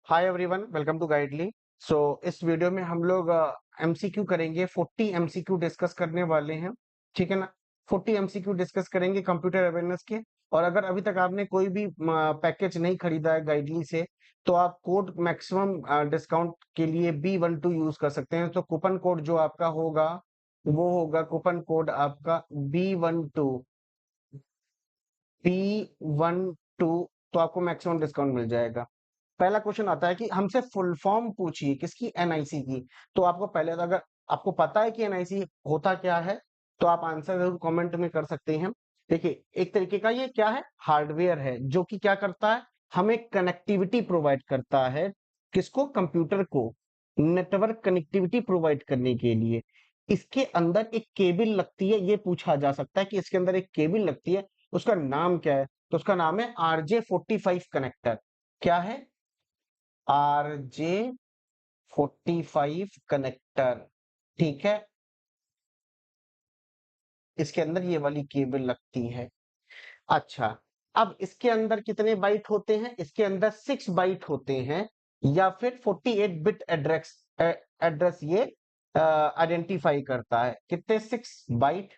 Hi everyone, welcome to Guidely. So इस video में हम लोग एमसीक्यू करेंगे। 40 एमसीक्यू डिस्कस करने वाले हैं। ठीक है ना। 40 एमसीक्यू डिस्कस करेंगे कंप्यूटर अवेयरनेस के। और अगर अभी तक आपने कोई भी पैकेज नहीं खरीदा है गाइडली से, तो आप कोड मैक्सिमम डिस्काउंट के लिए B12 यूज कर सकते हैं। तो कूपन कोड जो आपका होगा वो होगा कूपन कोड आपका B12। B12। तो आपको मैक्सिमम डिस्काउंट मिल जाएगा। पहला क्वेश्चन आता है कि हमसे फुल फॉर्म पूछिए किसकी, एनआईसी की। तो आपको पहले तो अगर आपको पता है कि एनआईसी होता क्या है, तो आप आंसर जरूर कमेंट में कर सकते हैं। देखिए, एक तरीके का ये क्या है, हार्डवेयर है जो कि क्या करता है, हमें कनेक्टिविटी प्रोवाइड करता है। किसको? कंप्यूटर को नेटवर्क कनेक्टिविटी प्रोवाइड करने के लिए इसके अंदर एक केबल लगती है। ये पूछा जा सकता है कि इसके अंदर एक केबल लगती है, उसका नाम क्या है? तो उसका नाम है RJ45 कनेक्टर। क्या है? RJ45 connector. ठीक है, इसके अंदर ये वाली केबल लगती है। अच्छा, अब इसके अंदर कितने बाइट होते हैं? इसके अंदर 6 बाइट होते हैं, या फिर 48 बिट एड्रेस एड्रेस ये आइडेंटिफाई करता है। कितने? 6 बाइट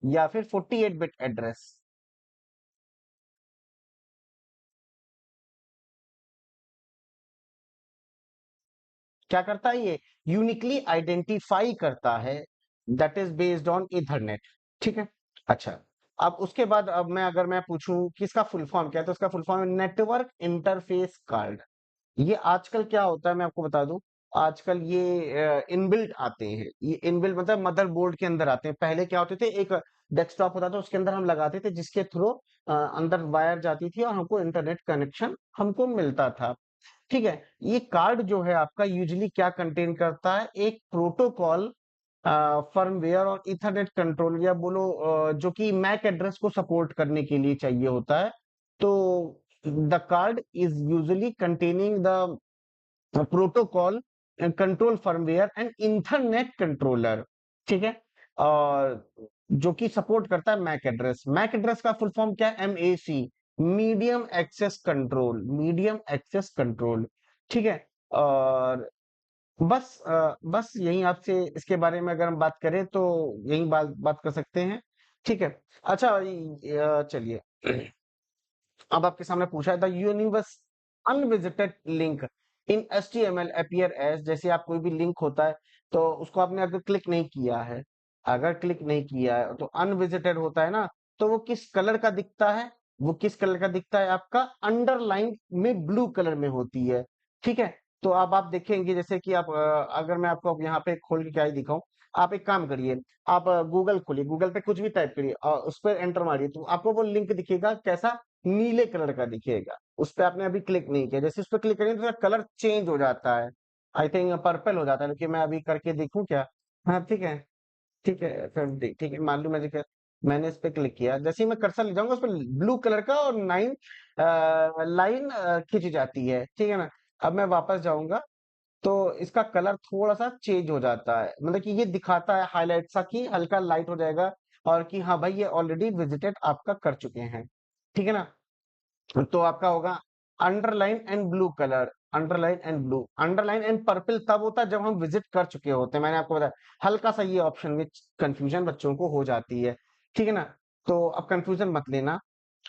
या फिर 48 बिट एड्रेस। क्या करता है ये? यूनिकली आइडेंटिफाई करता है। That is based on Ethernet. ठीक है। अच्छा, अब उसके बाद अब मैं पूछूं कि इसका फुल फॉर्म क्या है, तो इसका फुल फॉर्म है नेटवर्क इंटरफेस कार्ड। ये आजकल क्या होता है मैं आपको बता दूं। आजकल ये इनबिल्ट आते हैं। ये इनबिल्ट मतलब मदरबोर्ड के अंदर आते हैं। पहले क्या होते थे, एक डेस्कटॉप होता था, उसके अंदर हम लगाते थे, जिसके थ्रू अंदर वायर जाती थी और हमको इंटरनेट कनेक्शन हमको मिलता था। ठीक है। ये कार्ड जो है आपका यूजुअली क्या कंटेन करता है, एक प्रोटोकॉल, फर्मवेयर और इथरनेट कंट्रोल, या बोलो जो कि मैक एड्रेस को सपोर्ट करने के लिए चाहिए होता है। तो the card is usually containing the protocol control firmware and internet controller. ठीक है। और जो कि सपोर्ट करता है मैक एड्रेस। मैक एड्रेस का फुल फॉर्म क्या है? MAC, medium access control. Medium access control. ठीक है। और बस यही आपसे इसके बारे में अगर हम बात करें तो यही बात बात कर सकते हैं। ठीक है। अच्छा, चलिए, अब आपके सामने पूछा है the universe unvisited link in HTML appear as. जैसे आप कोई भी लिंक होता है, तो उसको आपने अगर क्लिक नहीं किया है, अगर क्लिक नहीं किया है तो अनविजिटेड होता है ना। तो वो किस कलर का दिखता है? वो किस कलर का दिखता है आपका? अंडरलाइन में ब्लू कलर में होती है। ठीक है। तो अब आप देखेंगे जैसे कि आप अगर मैं आपको अब यहाँ पे खोल के क्या ही दिखाऊं। आप एक काम करिए, आप गूगल खोलिए, गूगल पे कुछ भी टाइप करिए और उस पर एंटर मारिए, तो आपको वो लिंक दिखेगा कैसा? नीले कलर का दिखेगा। उस पे आपने अभी क्लिक नहीं किया, जैसे उस पर क्लिक करेंगे तो कलर चेंज हो जाता है। आई थिंक पर्पल हो जाता है, क्योंकि मैं अभी करके देखूं क्या। हाँ, ठीक है। ठीक है, फिर ठीक है, मान लो मैंने इस पे क्लिक किया, जैसे ही मैं कर्सर ले जाऊंगा उस पर ब्लू कलर का और लाइन खिंच जाती है। ठीक है ना। अब मैं वापस जाऊंगा तो इसका कलर थोड़ा सा चेंज हो जाता है, मतलब कि ये दिखाता है हाईलाइट सा, कि हल्का लाइट हो जाएगा और कि हाँ भाई ये ऑलरेडी विजिटेड आपका कर चुके हैं। ठीक है ना। तो आपका होगा underline and blue colour. Underline and blue, underline and purple तब होता है जब हम विजिट कर चुके होते हैं। मैंने आपको बताया हल्का सा ये ऑप्शन में कंफ्यूजन बच्चों को हो जाती है। ठीक है ना। तो अब कंफ्यूजन मत लेना।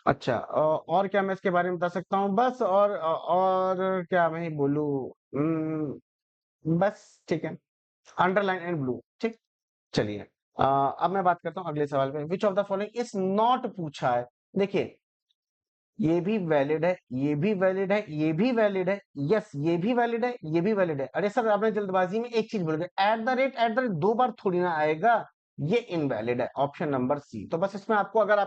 अच्छा, और क्या मैं इसके बारे में बता सकता हूँ? बस और क्या मैं ही बोलूँ। बस, ठीक है। अंडरलाइन एंड ब्लू, ठीक। चलिए, अब मैं बात करता हूँ अगले सवाल पे। विच of the following is not पूछा है। देखिए, ये भी वैलिड है, ये भी वैलिड है, ये भी वैलिड है। यस, ये भी वैलिड है, ये भी वैलिड है। अरे सर, आपने जल्दबाजी में एक चीज बोल गए, एट द रेट दो बार थोड़ी ना आएगा। ये इनवैलिड है, ऑप्शन नंबर सी। तो बस इसमें आपको, अगर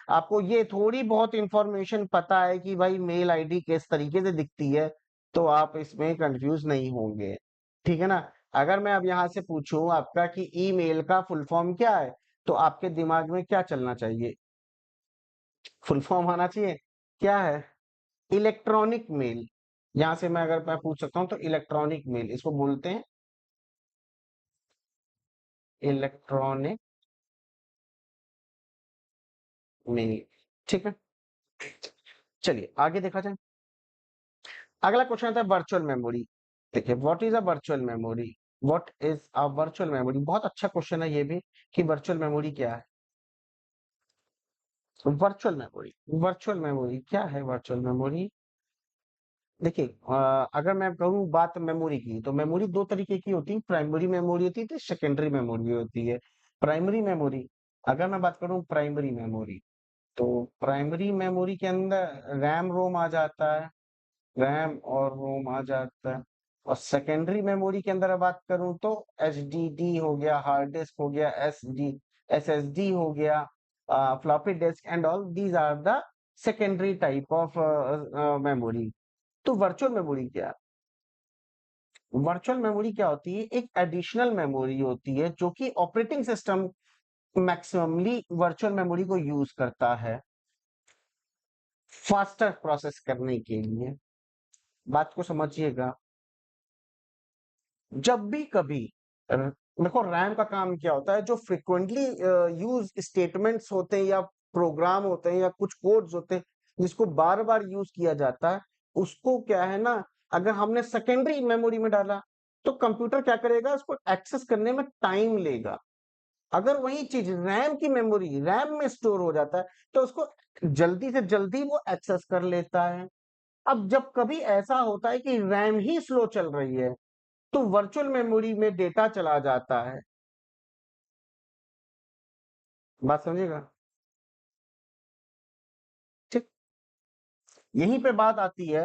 आपको ये थोड़ी बहुत इंफॉर्मेशन पता है कि भाई मेल आईडी किस तरीके से दिखती है, तो आप इसमें कंफ्यूज नहीं होंगे। ठीक है ना। अगर मैं अब यहां से पूछूं आपका कि ईमेल का फुल फॉर्म क्या है, तो आपके दिमाग में क्या चलना चाहिए? फुल फॉर्म आना चाहिए। क्या है? Electronic mail. यहां से मैं पूछ सकता हूं तो इलेक्ट्रॉनिक मेल इसको बोलते हैं, इलेक्ट्रॉनिक मेल। ठीक है। चलिए आगे देखा जाए। अगला क्वेश्चन आता है वर्चुअल मेमोरी। देखिए what is a virtual memory. What is a virtual memory, बहुत अच्छा क्वेश्चन है ये भी, कि वर्चुअल मेमोरी क्या है। वर्चुअल मेमोरी, वर्चुअल मेमोरी क्या है वर्चुअल मेमोरी। देखिए अगर मैं कहूँ बात मेमोरी की, तो मेमोरी दो तरीके की होती है, प्राइमरी मेमोरी होती है, सेकेंडरी मेमोरी होती है। प्राइमरी मेमोरी, अगर मैं बात करूँ प्राइमरी मेमोरी, तो प्राइमरी मेमोरी के अंदर रैम रोम आ जाता है, रैम और रोम आ जाता है। और सेकेंडरी मेमोरी के अंदर बात करूं तो एचडीडी हो गया, हार्ड डिस्क हो गया, एसएसडी हो गया, floppy disk and all these are the secondary type of memory. तो वर्चुअल मेमोरी क्या, वर्चुअल मेमोरी क्या होती है, एक एडिशनल मेमोरी होती है जो कि operating system maximally virtual memory को यूज करता है फास्टर प्रोसेस करने के लिए। बात को समझिएगा, जब भी कभी देखो रैम का काम क्या होता है, जो फ्रिक्वेंटली यूज स्टेटमेंट्स होते हैं या प्रोग्राम होते हैं या कुछ कोड्स होते हैं जिसको बार बार यूज किया जाता है, उसको क्या है ना, अगर हमने सेकेंडरी मेमोरी में डाला तो कंप्यूटर क्या करेगा, उसको एक्सेस करने में टाइम लेगा। अगर वही चीज रैम की मेमोरी रैम में स्टोर हो जाता है तो उसको जल्दी से जल्दी वो एक्सेस कर लेता है। अब जब कभी ऐसा होता है कि रैम ही स्लो चल रही है तो वर्चुअल मेमोरी में डेटा चला जाता है। बात समझिएगा, ठीक। यहीं पे बात आती है,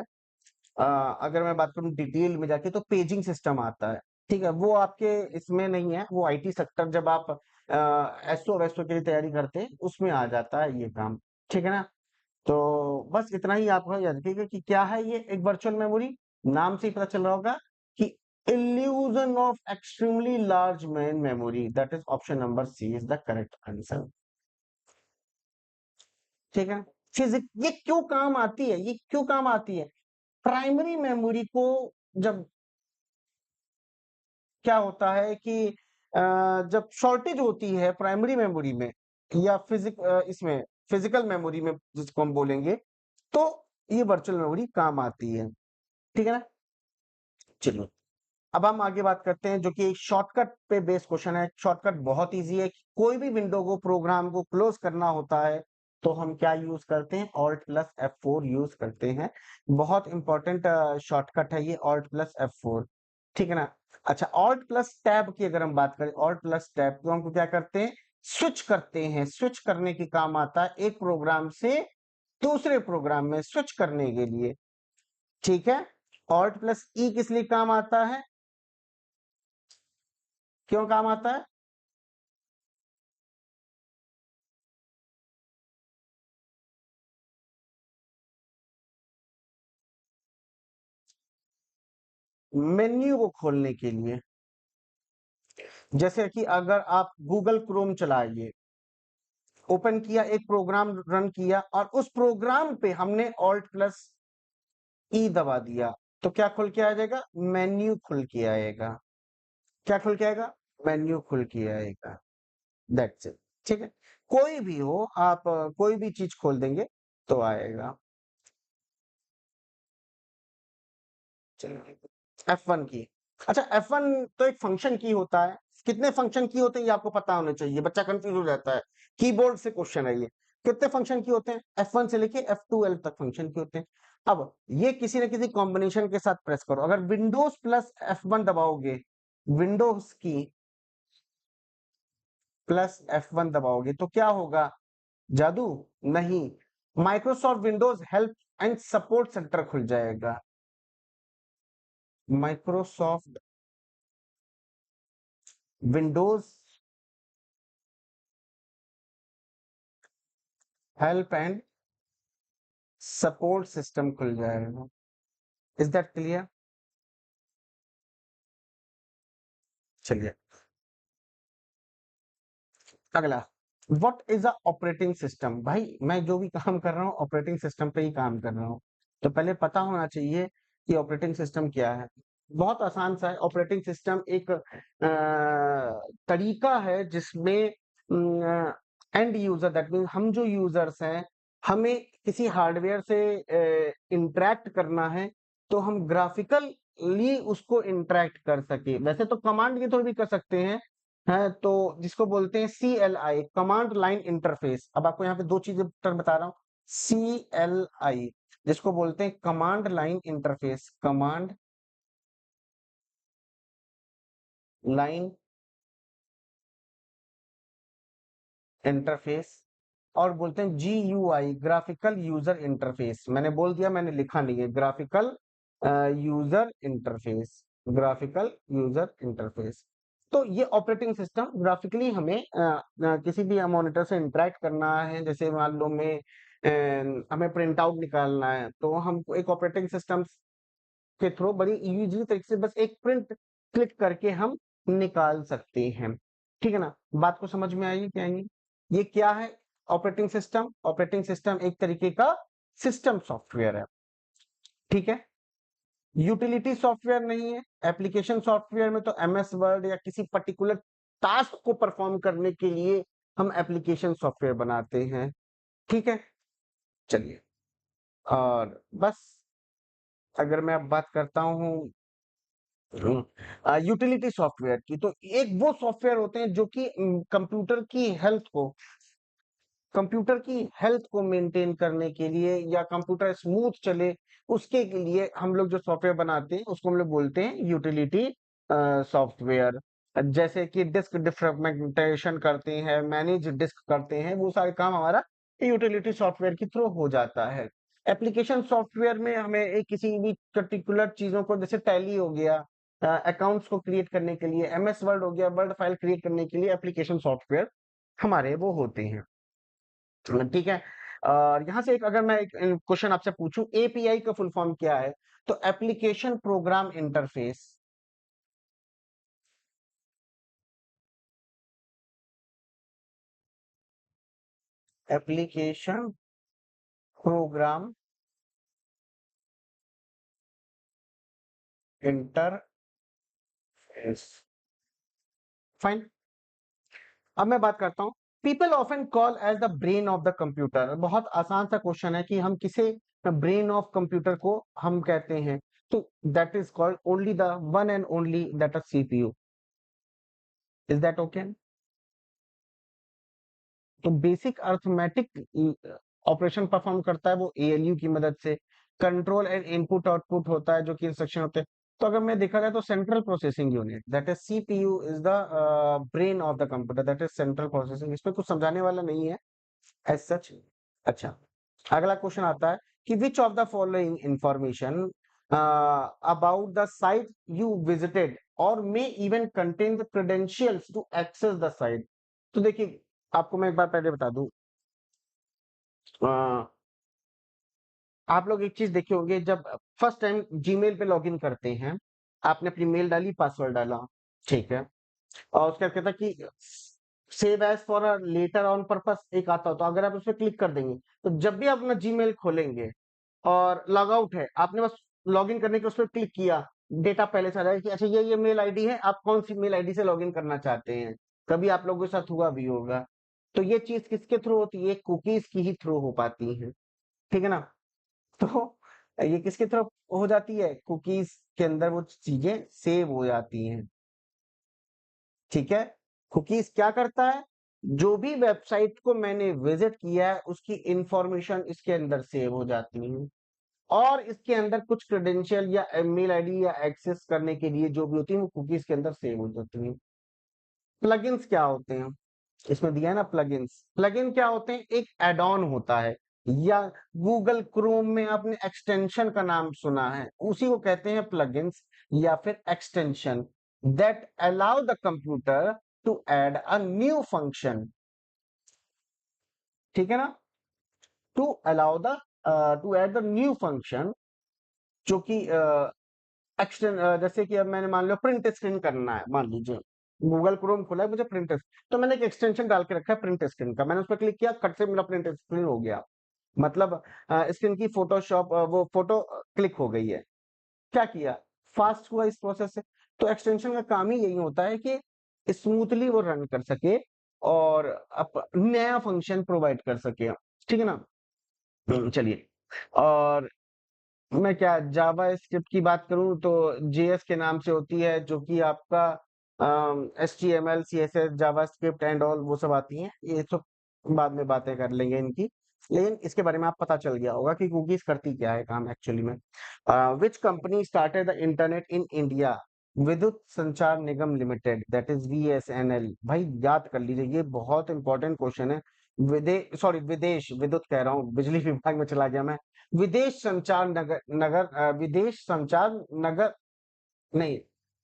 अगर मैं बात करूं डिटेल में जाके, तो पेजिंग सिस्टम आता है। ठीक है, वो आपके इसमें नहीं है, वो आईटी सेक्टर जब आप एसओ वैसओ के लिए तैयारी करते हैं उसमें आ जाता है ये काम। ठीक है ना। तो बस इतना ही आपको याद रखिएगा कि क्या है ये एक वर्चुअल मेमोरी, नाम से ही पता चल रहा होगा कि illusion of extremely large main memory, that is option number C is the correct answer। ठीक है। फिजिक ये क्यों काम आती है, ये क्यों काम आती है, प्राइमरी मेमोरी को जब क्या होता है कि जब शॉर्टेज होती है प्राइमरी मेमोरी में या इसमें फिजिकल मेमोरी में जिसको हम बोलेंगे, तो ये वर्चुअल मेमोरी काम आती है। ठीक है ना। चलिए अब हम आगे बात करते हैं जो कि शॉर्टकट पे बेस्ड क्वेश्चन है। शॉर्टकट बहुत इजी है, कोई भी विंडो को प्रोग्राम को क्लोज करना होता है तो हम क्या यूज करते हैं, ऑल्ट प्लस F4 यूज करते हैं। बहुत इंपॉर्टेंट शॉर्टकट है ये ऑल्ट प्लस F4। ठीक है ना। अच्छा ऑल्ट प्लस टैब की अगर हम बात करें, ऑल्ट प्लस टैब तो हम क्या करते हैं, स्विच करते हैं। स्विच करने के काम आता है एक प्रोग्राम से दूसरे प्रोग्राम में स्विच करने के लिए। ठीक है। ऑल्ट प्लस ई किस लिए काम आता है, क्यों काम आता है, मेन्यू को खोलने के लिए। जैसे कि अगर आप गूगल क्रोम चलाइए, ओपन किया, एक प्रोग्राम रन किया और उस प्रोग्राम पे हमने ऑल्ट प्लस ई दबा दिया, तो क्या खुल के आ जाएगा, मेन्यू खुल के आएगा। क्या खुल के आएगा, मेन्यू खुल के आएगा। That's it. ठीक है। कोई भी हो आप कोई भी चीज खोल देंगे तो आएगा। चलिए F1 की। अच्छा F1 तो एक फंक्शन की होता है, कितने फंक्शन की होते हैं ये आपको पता होना चाहिए, बच्चा कंफ्यूज हो जाता है। कीबोर्ड से क्वेश्चन है ये, कितने फंक्शन की होते हैं, F1 से लेके F12 तक फंक्शन के होते हैं। अब ये किसी न किसी कॉम्बिनेशन के साथ प्रेस करो, अगर विंडोज प्लस F1 दबाओगे, विंडोज की प्लस F1 दबाओगे तो क्या होगा, जादू नहीं, Microsoft Windows help and support centre खुल जाएगा। Microsoft Windows help and support system खुल जाएगा। Is that clear. चलिए अगला, what is a operating system. भाई मैं जो भी काम कर रहा हूँ ऑपरेटिंग सिस्टम पे ही काम कर रहा हूँ, तो पहले पता होना चाहिए कि ऑपरेटिंग सिस्टम क्या है। बहुत आसान सा है, ऑपरेटिंग सिस्टम एक तरीका है जिसमें एंड यूजर, दैट मीन हम जो यूजर्स हैं, हमें किसी हार्डवेयर से इंटरेक्ट करना है तो हम ग्राफिकली उसको इंटरेक्ट कर सके। वैसे तो कमांड के थ्रू भी कर सकते हैं, है तो जिसको बोलते हैं CLI, कमांड लाइन इंटरफेस। अब आपको यहाँ पे दो चीजें टर्म बता रहा हूँ। CLI जिसको बोलते हैं command line interface, command line interface, और बोलते हैं GUI, ग्राफिकल यूजर इंटरफेस। मैंने बोल दिया, मैंने लिखा नहीं है, graphical user interface, graphical user interface. तो ये ऑपरेटिंग सिस्टम ग्राफिकली हमें किसी भी मॉनिटर से इंटरेक्ट करना है, जैसे मान लो मैं हमें प्रिंट आउट निकालना है तो हम एक ऑपरेटिंग सिस्टम के थ्रू बड़ी इजीली तरीके से बस एक प्रिंट क्लिक करके हम निकाल सकते हैं। ठीक है ना, बात को समझ में आई क्या? ये क्या है? Operating system. ऑपरेटिंग सिस्टम एक तरीके का सिस्टम सॉफ्टवेयर है, ठीक है, यूटिलिटी सॉफ्टवेयर नहीं है। एप्लीकेशन सॉफ्टवेयर में तो MS वर्ड या किसी पर्टिकुलर टास्क को परफॉर्म करने के लिए हम एप्लीकेशन सॉफ्टवेयर बनाते हैं, ठीक है। चलिए, और बस अगर मैं अब बात करता हूँ यूटिलिटी सॉफ्टवेयर की, तो एक वो सॉफ्टवेयर होते हैं जो कि कंप्यूटर की हेल्थ को मेंटेन करने के लिए या कंप्यूटर स्मूथ चले उसके लिए हम लोग जो सॉफ्टवेयर बनाते हैं उसको हम लोग बोलते हैं यूटिलिटी सॉफ्टवेयर। जैसे कि डिस्क डिफ्रेगमेंटेशन करते हैं, मैनेज डिस्क करते हैं, वो सारे काम हमारा यूटिलिटी सॉफ्टवेयर के थ्रू हो जाता है। एप्लीकेशन सॉफ्टवेयर में हमें एक किसी भी पर्टिकुलर चीजों को, जैसे टैली हो गया, अकाउंट्स को क्रिएट करने के लिए, MS वर्ड हो गया, वर्ड फाइल क्रिएट करने के लिए एप्लीकेशन सॉफ्टवेयर हमारे वो होते हैं, ठीक है। और यहाँ से एक अगर मैं एक क्वेश्चन आपसे पूछूं, API का फुल फॉर्म क्या है? तो application program interface. Application program interface, fine. अब मैं बात करता हूं, people often call as the brain of the computer. बहुत आसान सा क्वेश्चन है कि हम किसे ब्रेन ऑफ कंप्यूटर को हम कहते हैं, तो that is called only the one and only that is CPU। Is that okay? तो बेसिक अर्थमेटिक ऑपरेशन परफॉर्म करता है वो ALU की मदद से। कंट्रोल एंड इनपुट आउटपुट होता है जो कि इंस्ट्रक्शन होते हैं। तो अगर मैं देखा जाए तो central processing unit that is CPU is the brain of the computer, that is central processing. इसमें कुछ समझाने वाला नहीं है एज सच। अच्छा, अगला क्वेश्चन आता है कि which of the following information about the site you visited और may even contain the credentials to access the site. तो देखिए, आपको मैं एक बार पहले बता दूं, अ, आप लोग एक चीज देखे होंगे, जब फर्स्ट टाइम जीमेल पे लॉगिन करते हैं, आपने अपनी मेल डाली, पासवर्ड डाला, ठीक है, और उसका कहता है कि save as for a letter on purpose एक आता हो, तो अगर आप उस पर क्लिक कर देंगे तो जब भी आप अपना जीमेल खोलेंगे और लॉग आउट है, आपने बस लॉगिन करने के उस पर क्लिक किया, डेटा पहले से आ जाएगा कि अच्छा ये मेल आईडी है, आप कौन सी मेल आईडी से लॉगिन करना चाहते हैं। कभी आप लोगों के साथ हुआ भी होगा। तो ये चीज किसके थ्रू होती है? कुकीज की ही थ्रू हो पाती है, ठीक है ना। तो ये किसके थ्रू हो जाती है? कुकीज के अंदर वो चीजें सेव हो जाती हैं, ठीक है। कुकीज क्या करता है? जो भी वेबसाइट को मैंने विजिट किया है उसकी इंफॉर्मेशन इसके अंदर सेव हो जाती है, और इसके अंदर कुछ क्रेडेंशियल या मेल आईडी या एक्सेस करने के लिए जो भी होती है वो कुकीज के अंदर सेव हो जाती है। प्लगइन्स क्या होते हैं? इसमें दिया है ना प्लगइन्स। प्लगइन क्या होते हैं? एक एड ऑन होता है, या गूगल क्रोम में आपने एक्सटेंशन का नाम सुना है, उसी को कहते हैं प्लगइन्स या फिर extension, that allow the computer to add a new function, ठीक है ना, to allow the to add the new function, जो कि जैसे कि अब मैंने मान लो प्रिंट स्क्रीन करना है, मान लीजिए गूगल क्रोम खोला है, मुझे प्रिंट, तो मैंने एक एक्सटेंशन डाल के रखा है प्रिंट स्क्रीन का, मैंने उस पर क्लिक किया, कट से मेरा प्रिंट स्क्रीन हो गया, मतलब स्क्रीन की फोटोशॉप वो फोटो क्लिक हो गई है। क्या किया? फास्ट हुआ इस प्रोसेस से। तो एक्सटेंशन का काम ही यही होता है कि स्मूथली वो रन कर सके और नया फंक्शन प्रोवाइड कर सके, ठीक है ना। चलिए। और मैं क्या जावा स्क्रिप्ट की बात करूं तो जेएस के नाम से होती है, जो कि आपका HTML CSS Java script and all वो सब आती हैं, ये सब बाद में बातें कर लेंगे इनकी। लेकिन इसके बारे में आप पता चल गया होगा कि कुकीज करती क्या है काम एक्चुअली में। Which company started the internet in India? विद्युत संचार निगम लिमिटेड, दैट इज VSNL। भाई याद कर लीजिए, ये बहुत इंपॉर्टेंट क्वेश्चन है। विदेश विद्युत कह रहा हूँ, बिजली विभाग में चला गया मैं। विदेश संचार नगर नहीं,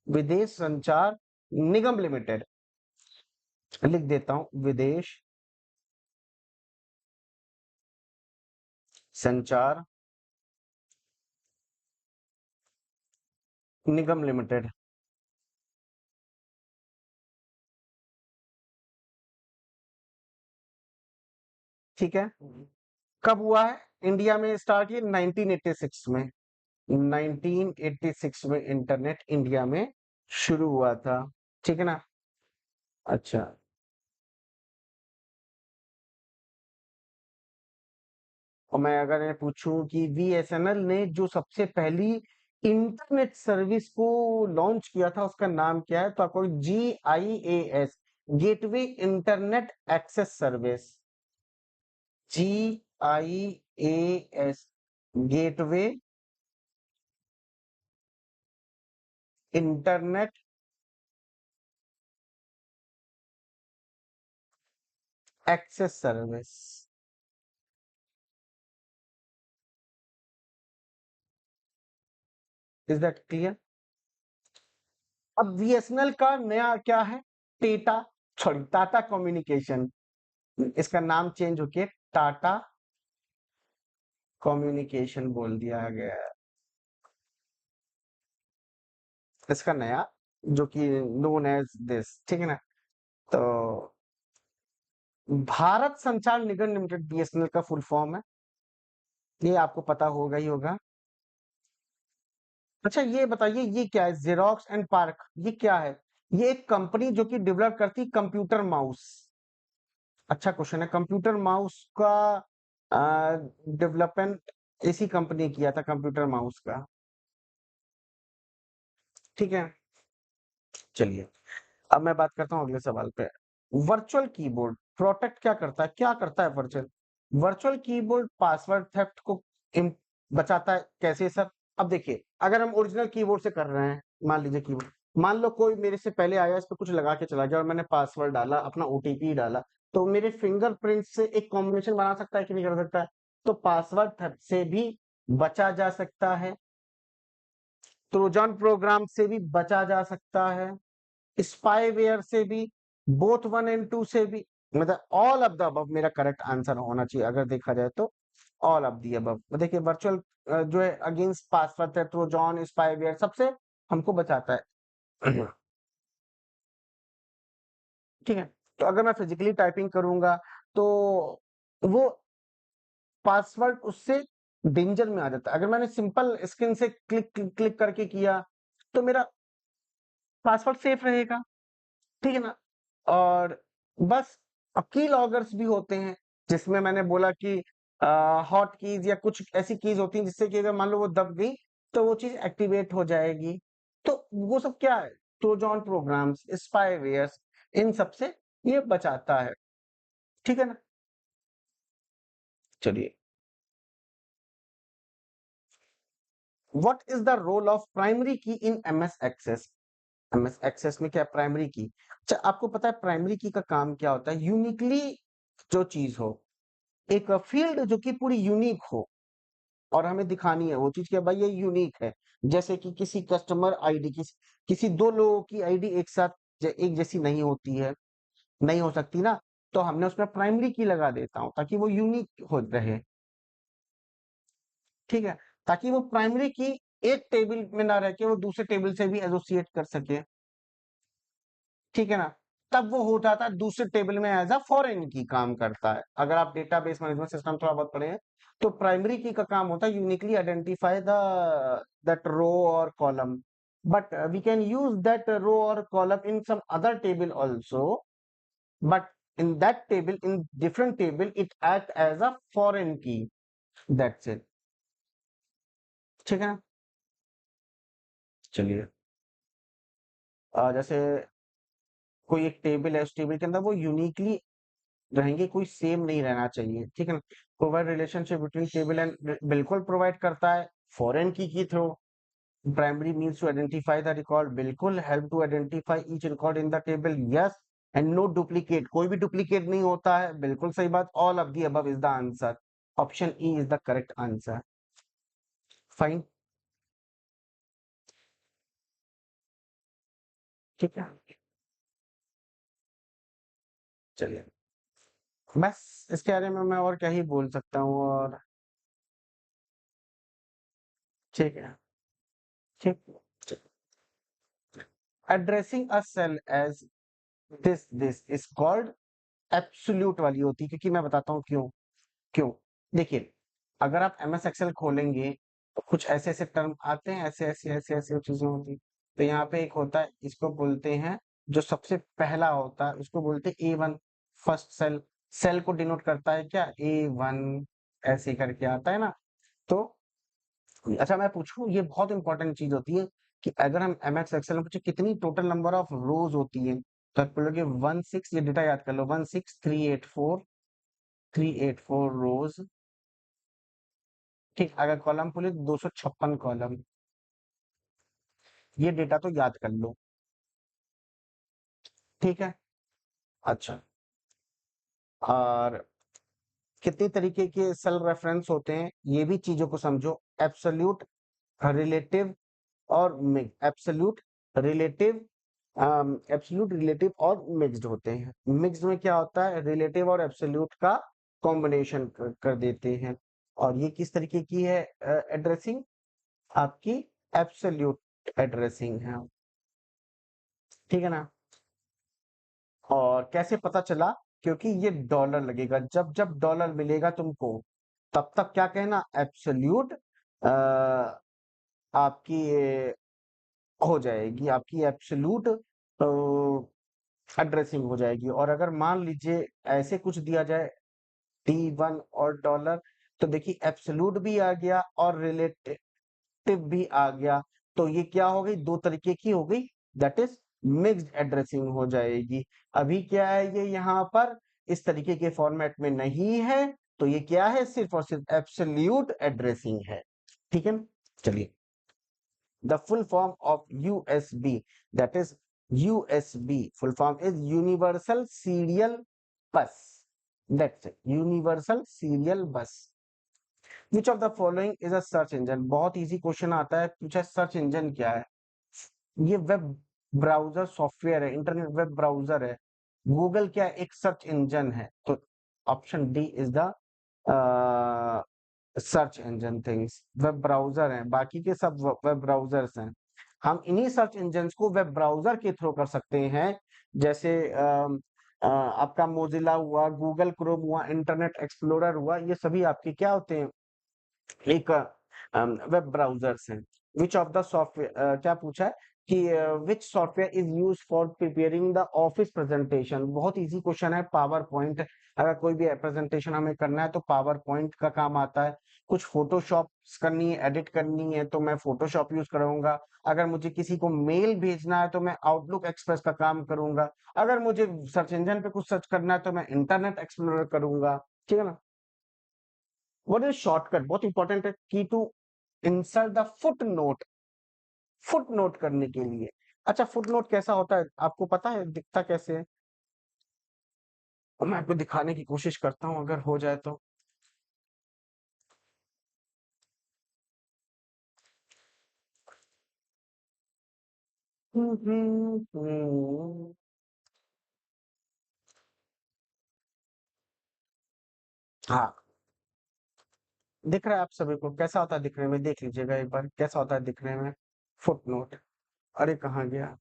विदेश संचार निगम लिमिटेड। लिख देता हूं, विदेश संचार निगम लिमिटेड। ठीक है। कब हुआ है इंडिया में स्टार्ट? ये 1986 में। 1986 में इंटरनेट इंडिया में शुरू हुआ था। ठीक है ना? अच्छा। और मैं अगर मैं पूछूं कि VSNL ने जो सबसे पहली इंटरनेट सर्विस को लॉन्च किया था, उसका नाम क्या है? तो आपको GIAS, gateway internet access service. GIAS, gateway internet access service. Is that clear? अब VSNL का नया क्या है? टेटा, सॉरी, टाटा कम्युनिकेशन। इसका नाम चेंज होके टाटा कम्युनिकेशन बोल दिया गया है। इसका नया, जो कि नोन एज दिस, ठीक है ना? तो भारत संचार निगम लिमिटेड BSNL का फुल फॉर्म है, ये आपको पता होगा ही होगा। अच्छा ये बताइए, ये क्या है? जेरोक्स एंड पार्क, ये क्या है? ये एक कंपनी जो कि डेवलप करती कंप्यूटर माउस। अच्छा क्वेश्चन है। कंप्यूटर माउस का डेवलपमेंट इसी कंपनी किया था, कंप्यूटर माउस का। ठीक है। चलिए, अब मैं बात करता हूँ अगले सवाल पे। वर्चुअल कीबोर्ड प्रोटेक्ट क्या करता है? क्या करता है virtual? Virtual keyboard password theft को बचाता है। कैसे सर? अब देखिए, अगर हम ओरिजिनल कीबोर्ड से कर रहे हैं, मान लीजिए कीबोर्ड, मान लो कोई मेरे से पहले आया, इस पे कुछ लगा के चला गया और मैंने पासवर्ड डाला, अपना OTP डाला, तो मेरे फिंगरप्रिंट से एक कॉम्बिनेशन बना सकता है कि नहीं कर सकता है? तो पासवर्ड थेफ्ट से भी बचा जा सकता है, ट्रोजन प्रोग्राम से भी बचा जा सकता है, स्पाईवेयर से भी, बोथ 1 एंड 2 से भी। मतलब ऑल ऑफ द अबव मेरा करेक्ट आंसर होना चाहिए अगर देखा जाए तो। ऑल ऑफ दी अबव देखिए, वर्चुअल जो है अगेंस्ट पासवर्ड है, ट्रोजन स्पाईवेयर सबसे हमको बचाता है। ठीक है। तो अगर मैं फिजिकली टाइपिंग करूंगा तो वो पासवर्ड उससे डेंजर में आ जाता है। अगर मैंने सिंपल स्क्रीन से क्लिक क्लिक करके किया तो मेरा पासवर्ड सेफ रहेगा। ठीक है ना? और बस, अब की लॉगर्स भी होते हैं, जिसमें मैंने बोला कि हॉट कीज या कुछ ऐसी कीज होती हैं जिससे कि अगर मान लो वो दब गई तो वो चीज एक्टिवेट हो जाएगी। तो वो सब क्या है? ट्रोजन प्रोग्राम्स, स्पाईवेयर्स, इन सब से ये बचाता है। ठीक है ना? चलिए, what is the role of primary key in MS access? MS access में क्या प्राइमरी की? अच्छा, आपको पता है प्राइमरी की का काम क्या होता है? यूनिकली जो चीज हो, एक फील्ड जो कि पूरी यूनिक हो और हमें दिखानी है वो चीज कि भाई ये यूनिक है। जैसे कि किसी कस्टमर आईडी, किसी दो लोगों की आईडी एक साथ एक जैसी नहीं होती है, नहीं हो सकती ना, तो हमने उसमें प्राइमरी की लगा देता हूं ताकि वो यूनिक हो रहे। ठीक है? ताकि वो प्राइमरी की एक टेबल में ना रह के वो दूसरे टेबल से भी एसोसिएट कर सके। ठीक है ना? तब वो हो जाता है दूसरे टेबल में एज अ फॉरेन की काम करता है। अगर आप डेटाबेस मैनेजमेंट सिस्टम थोड़ा बहुत पढ़े हैं तो प्राइमरी की का काम होता है uniquely identify the that row और column, but we can use that row और column in some other table also, but in that table, in different table, it act as a foreign key. That's it. ठीक है ना? चलिए, जैसे कोई एक table है, उस टेबल के अंदर वो यूनिकली रहेंगे, कोई सेम नहीं रहना चाहिए, ठीक है ना? Provide relationship between table and, बिल्कुल प्रोवाइड करता है। फॉरेन की through primary means to identify the record, बिल्कुल help to identify each record in the table, yes. And no duplicate, कोई भी डुप्लीकेट नहीं होता है, बिल्कुल सही बात। All of the above is the answer, option E is the correct answer. Fine, ठीक है। चलिए, बस इसके बारे में मैं और क्या ही बोल सकता हूँ, और ठीक है, ठीक। Addressing a cell as this is called, absolute वाली होती है, क्योंकि मैं बताता हूँ क्यों। क्यों? देखिए, अगर आप एमएस एक्सेल खोलेंगे तो कुछ ऐसे ऐसे टर्म आते हैं, ऐसे ऐसे ऐसे ऐसे चीजें होती हैं। तो यहाँ पे एक होता है, इसको बोलते हैं, जो सबसे पहला होता है उसको बोलते हैं A1, फर्स्ट सेल। सेल को डिनोट करता है क्या? A1, ऐसे करके आता है ना। तो अच्छा, मैं पूछूं, ये बहुत इंपॉर्टेंट चीज होती है कि अगर हम एमएस एक्सेल में पूछे कितनी टोटल नंबर ऑफ रोज होती है, तो आप बोलोगे 16, ये डेटा याद कर लो, 16384 रोज। ठीक, अगर कॉलम खोले तो 256 कॉलम, ये डेटा तो याद कर लो। ठीक है, अच्छा। और कितने तरीके के सेल रेफरेंस होते हैं, ये भी चीजों को समझो। एब्सोल्यूट, रिलेटिव और mix. Absolute, relative, absolute, relative और मिक्स्ड होते हैं। मिक्स्ड में क्या होता है? रिलेटिव और एब्सोल्यूट का कॉम्बिनेशन कर देते हैं। और ये किस तरीके की है एड्रेसिंग? आपकी एब्सोल्यूट एड्रेसिंग है, ठीक है ना? और कैसे पता चला? क्योंकि ये डॉलर लगेगा, जब जब डॉलर मिलेगा तुमको, तब तक क्या कहना? एब्सोल्यूट आपकी ये हो जाएगी, आपकी एब्सोल्यूट एड्रेसिंग हो जाएगी। और अगर मान लीजिए ऐसे कुछ दिया जाए, D1 और डॉलर, तो देखिए एब्सोल्यूट भी आ गया और रिलेटिव भी आ गया, तो ये क्या हो गई? दो तरीके की हो गई, दैट इज मिक्स्ड एड्रेसिंग हो जाएगी। अभी क्या है, ये यहाँ पर इस तरीके के फॉर्मेट में नहीं है, तो ये क्या है? सिर्फ और सिर्फ एब्सोल्यूट एड्रेसिंग है, ठीक है। चलिए, the full form of USB, that is USB full form is universal serial बस, दैट्स इट, यूनिवर्सल सीरियल बस। विच of the following is a search engine? बहुत इजी क्वेश्चन आता है, पूछा सर्च इंजन क्या है। ये वेब ब्राउजर सॉफ्टवेयर है, इंटरनेट वेब ब्राउजर है। गूगल क्या है? एक सर्च इंजन है। तो option D is the search engine things. Web browser है, बाकी के सब वेब ब्राउजर्स हैं। हम इन्हीं सर्च इंजन को वेब ब्राउजर के थ्रू कर सकते हैं, जैसे आपका मोजिला हुआ, गूगल क्रोम हुआ, इंटरनेट एक्सप्लोरर हुआ, ये सभी आपके क्या होते हैं? एक वेब ब्राउजर्स हैं। विच ऑफ द सॉफ्टवेयर, क्या पूछा है कि विच software is use for preparing the office presentation? बहुत इजी क्वेश्चन है। पावर पॉइंट, अगर कोई भी प्रेजेंटेशन हमें करना है तो पावर पॉइंट का काम आता है। कुछ फोटोशॉप करनी है, एडिट करनी है, तो मैं फोटोशॉप यूज करूंगा। अगर मुझे किसी को मेल भेजना है तो मैं आउटलुक एक्सप्रेस का काम करूंगा। अगर मुझे सर्च इंजन पे कुछ सर्च करना है तो मैं इंटरनेट एक्सप्लोरर करूंगा, ठीक है ना? What is shortcut? बहुत इंपॉर्टेंट है key to insert the footnote, footnote करने के लिए। अच्छा, फुट नोट कैसा होता है आपको पता है? दिखता कैसे है? और मैं आपको दिखाने की कोशिश करता हूँ, अगर हो जाए तो। हाँ, दिख रहा है आप सभी को? कैसा होता है दिखने में? देख लीजिएगा एक बार, कैसा होता है दिखने में फुट नोट। अरे कहाँ गया?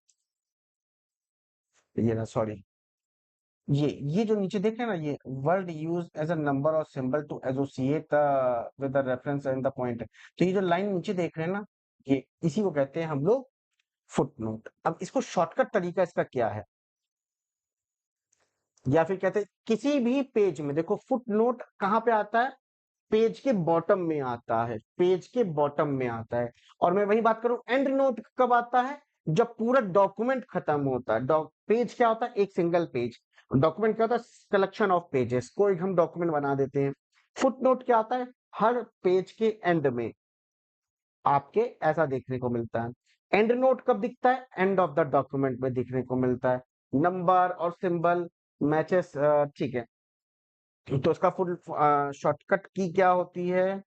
ये ना, सॉरी। ये जो नीचे देख रहे हैं ना, ये word use as a number और symbol to associate with the reference and the point. तो ये जो लाइन नीचे देख रहे हैं ना, ये इसी को कहते हैं हम लोग फुटनोट। अब इसको शॉर्टकट तरीका इसका क्या है? या फिर कहते हैं किसी भी पेज में देखो, फुटनोट कहाँ पे आता है? पेज के बॉटम में आता है, पेज के बॉटम में आता है। और मैं वही बात करूं, एंड नोट कब आता है? जब पूरा डॉक्यूमेंट खत्म होता है। पेज क्या होता है? एक सिंगल पेज। डॉक्यूमेंट क्या होता है? Collection of pages. कोई हम डॉक्यूमेंट बना देते हैं। फुट नोट क्या आता है? हर पेज के एंड में आपके ऐसा देखने को मिलता है। एंड नोट कब दिखता है? एंड ऑफ द डॉक्यूमेंट में दिखने को मिलता है। नंबर और सिंबल मैचेस, ठीक है। तो इसका फुल शॉर्टकट की क्या होती है?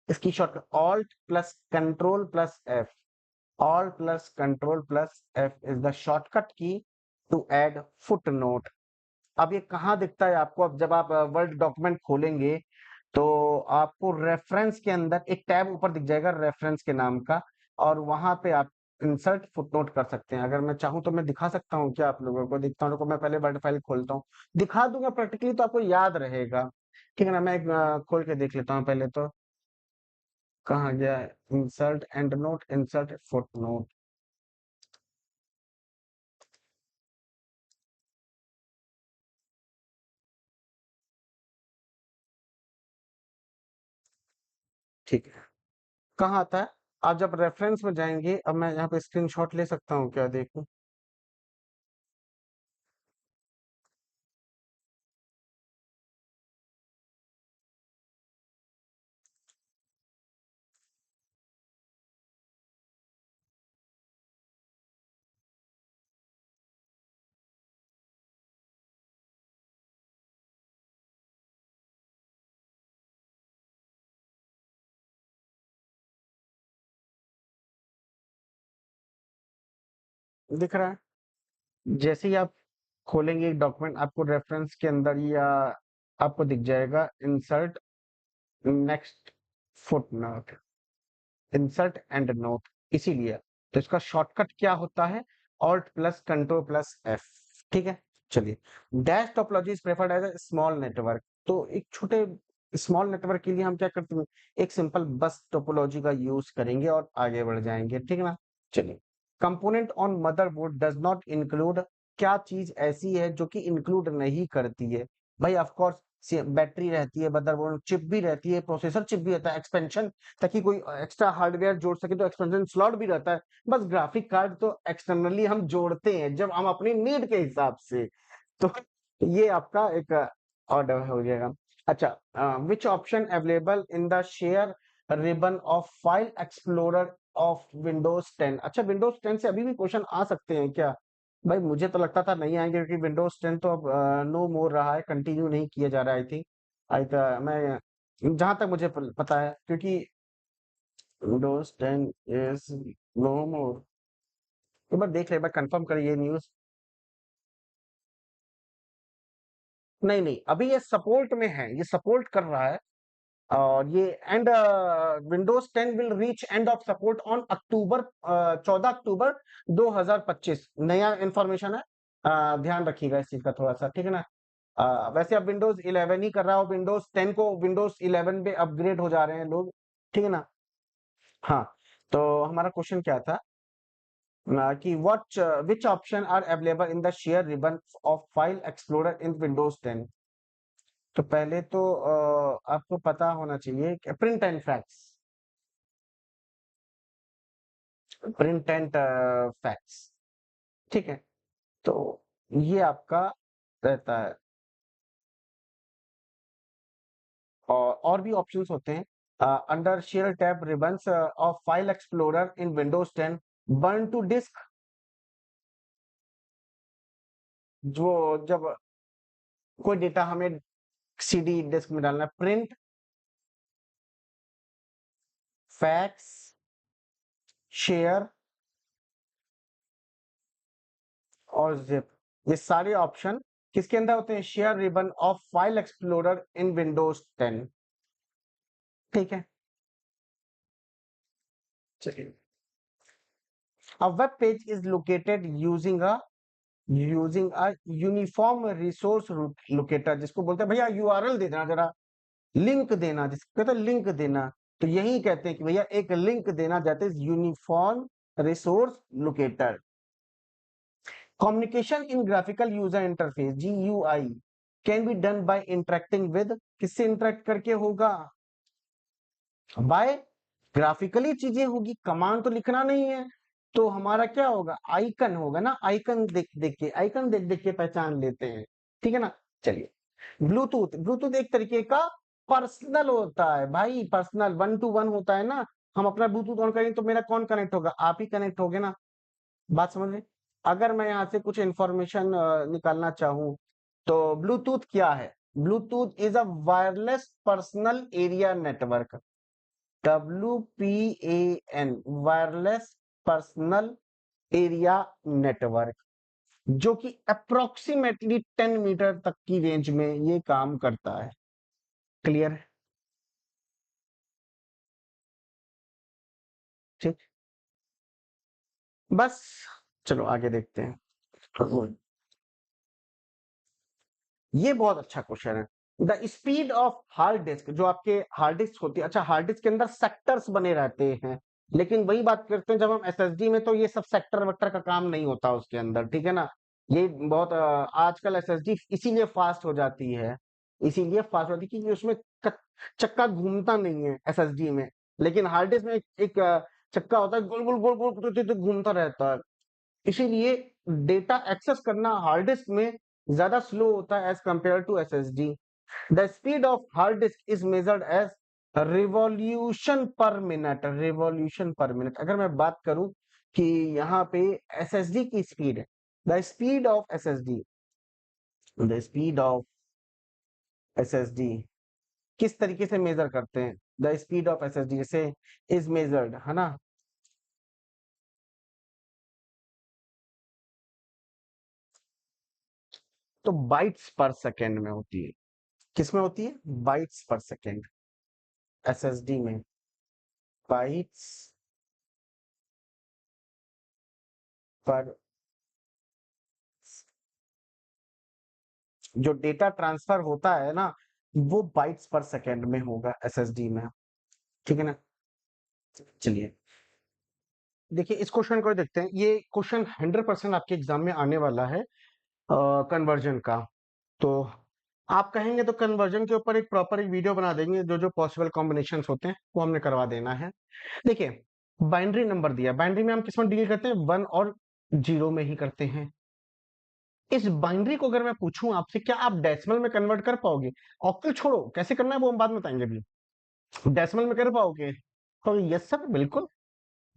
इसकी shortcut alt plus control plus F. Alt plus control plus F is the shortcut key to add foot note. अब ये कहाँ दिखता है आपको? अब जब आप वर्ड डॉक्यूमेंट खोलेंगे तो आपको रेफरेंस के अंदर एक टैब ऊपर दिख जाएगा रेफरेंस के नाम का, और वहां पे आप इंसर्ट फुटनोट कर सकते हैं। अगर मैं चाहूं तो मैं दिखा सकता हूँ क्या आप लोगों को? दिखता हूँ, रुको मैं पहले वर्ड फाइल खोलता हूँ, दिखा दूंगा प्रैक्टिकली तो आपको याद रहेगा। ठीक है ना? मैं एक खोल के देख लेता हूँ पहले तो। कहाँ गया? Insert and note, insert footnote. ठीक है, कहाँ आता है? आप जब रेफरेंस में जाएंगे, अब मैं यहाँ पे स्क्रीनशॉट ले सकता हूँ क्या? देखो, दिख रहा है? जैसे ही आप खोलेंगे एक डॉक्यूमेंट, आपको रेफरेंस के अंदर या आपको दिख जाएगा insert next footnote, insert endnote, इसीलिए। तो इसका शॉर्टकट क्या होता है? Alt plus control plus F. ठीक है, चलिए। Dash topology is preferred as a small network. तो एक छोटे स्मॉल नेटवर्क के लिए हम क्या करते हैं? एक सिंपल बस टोपोलॉजी का यूज करेंगे और आगे बढ़ जाएंगे। ठीक है ना? चलिए। Component on motherboard does not include. क्या चीज ऐसी है जो कि इंक्लूड नहीं करती है? भाई ऑफ कोर्स, बैटरी रहती है, मदरबोर्ड चिप भी रहती है, प्रोसेसर चिप भी रहता है, एक्सपेंशन ताकि कोई एक्स्ट्रा हार्डवेयर जोड़ सके तो एक्सपेंशन स्लॉट भी रहता है। बस ग्राफिक कार्ड तो एक्सटर्नली हम जोड़ते हैं जब हम अपनी नीड के हिसाब से। तो ये आपका एक ऑर्डर हो जाएगा। अच्छा, which option available in the share ribbon of file explorer of Windows 10? अच्छा, विंडोज 10 से अभी भी क्वेश्चन आ सकते हैं क्या? भाई मुझे तो लगता था नहीं आएंगे, क्योंकि विंडोज 10 तो अब नो मोर रहा है, कंटिन्यू नहीं किया जा रहा है। आई थिंक, मैं जहां तक मुझे पता है, क्योंकि विंडोज 10 इज नो मोर। एक बार देख ले, एक बार कंफर्म करिए न्यूज। नहीं नहीं, अभी ये सपोर्ट में है, ये सपोर्ट कर रहा है। और ये and Windows 10 will reach end of support on October, 14 अक्टूबर 2025। नया इंफॉर्मेशन है, ध्यान रखिएगा इस चीज का थोड़ा सा। ठीक है ना? वैसे अब विंडोज 11 ही कर रहा हो, विंडोज 10 को विंडोज 11 पे अपग्रेड हो जा रहे हैं लोग। ठीक है ना? हाँ। तो हमारा क्वेश्चन क्या था? कि what which option are available in the share ribbon of file explorer in Windows 10? तो पहले तो आपको पता होना चाहिए कि print and fax, print and fax. ठीक है, तो ये आपका रहता है। और भी ऑप्शंस होते हैं। Under share tab ribbons of file explorer in Windows 10, burn to disk, जो जब कोई डेटा हमें सीडी डिस्क में डालना है। प्रिंट, फैक्स, शेयर और जिप, ये सारे ऑप्शन किसके अंदर होते हैं? Share ribbon of file explorer in Windows 10। ठीक है, चलिए। A web page is located using a uniform resource locator, जिसको बोलते हैं भैया यूआरएल दे देना जरा, लिंक देना, जिसको कहते हैं लिंक देना। तो यही कहते हैं कि भैया एक लिंक देना, जाते uniform resource locator. Communication in graphical user interface, GUI, can be done by interacting with. किससे इंटरेक्ट करके होगा? बाय ग्राफिकली चीजें होगी, कमांड तो लिखना नहीं है। तो हमारा क्या होगा, आइकन होगा ना, आइकन देख देख के, आइकन देख देख के पहचान लेते हैं, ठीक है ना। चलिए, ब्लूटूथ, ब्लूटूथ एक तरीके का पर्सनल होता है भाई, पर्सनल 1 to 1 होता है ना। हम अपना ब्लूटूथ ऑन करेंगे तो मेरा कौन कनेक्ट होगा, आप ही कनेक्ट होगे ना। बात समझ में। अगर मैं यहाँ से कुछ इंफॉर्मेशन निकालना चाहूँ, तो ब्लूटूथ क्या है, Bluetooth is a wireless personal area network, WPAN, wireless personal area network, जो कि अप्रोक्सीमेटली 10 मीटर तक की रेंज में ये काम करता है। क्लियर है, ठीक। बस, चलो आगे देखते हैं। ये बहुत अच्छा क्वेश्चन है। The speed of hard disc, जो आपके हार्ड डिस्क होती है, अच्छा हार्ड डिस्क के अंदर सेक्टर्स बने रहते हैं, लेकिन वही बात करते हैं जब हम एसएसडी में, तो ये सब सेक्टर वेक्टर का काम नहीं होता उसके अंदर, ठीक है ना। ये बहुत आजकल एसएसडी इसीलिए फास्ट हो जाती है, इसीलिए फास्ट होती है क्योंकि उसमें चक्का घूमता नहीं है एसएसडी में। लेकिन हार्ड डिस्क में एक चक्का होता है, गोल गोल गोल गोल घूमता रहता है। इसीलिए डेटा एक्सेस करना हार्ड डिस्क में ज्यादा स्लो होता है as compare to SSD. The speed of hard disk is measured as revolution per minute, revolution per minute. अगर मैं बात करूं कि यहाँ पे एसएसडी की स्पीड है, the speed of SSD, the speed of SSD किस तरीके से मेजर करते हैं, द स्पीड ऑफ एसएसडी जैसे इज मेजर्ड, है ना। तो बाइट्स पर सेकेंड में होती है, किसमें होती है, बाइट्स पर सेकेंड, एसएसडी में बाइट्स पर, जो डेटा ट्रांसफर होता है ना, वो बाइट्स पर सेकेंड में होगा एसएसडी में, ठीक है ना। चलिए, देखिए इस क्वेश्चन को देखते हैं। ये क्वेश्चन 100% आपके एग्जाम में आने वाला है, कन्वर्जन का। तो आप कहेंगे तो कन्वर्जन के ऊपर एक प्रॉपर एक वीडियो बना देंगे, जो जो पॉसिबल कॉम्बिनेशन होते हैं वो हमने करवा देना है। देखिए, बाइनरी नंबर दिया, बाइनरी में हम किस में डील करते हैं, 1 और 0 में ही करते हैं। इस बाइनरी को अगर मैं पूछूं आपसे, क्या आप डेसिमल में कन्वर्ट कर पाओगे। ऑक्टल छोड़ो, कैसे करना है वो हम बाद में बताएंगे अभी। डेसिमल में कर पाओगे, तो यस सर बिल्कुल।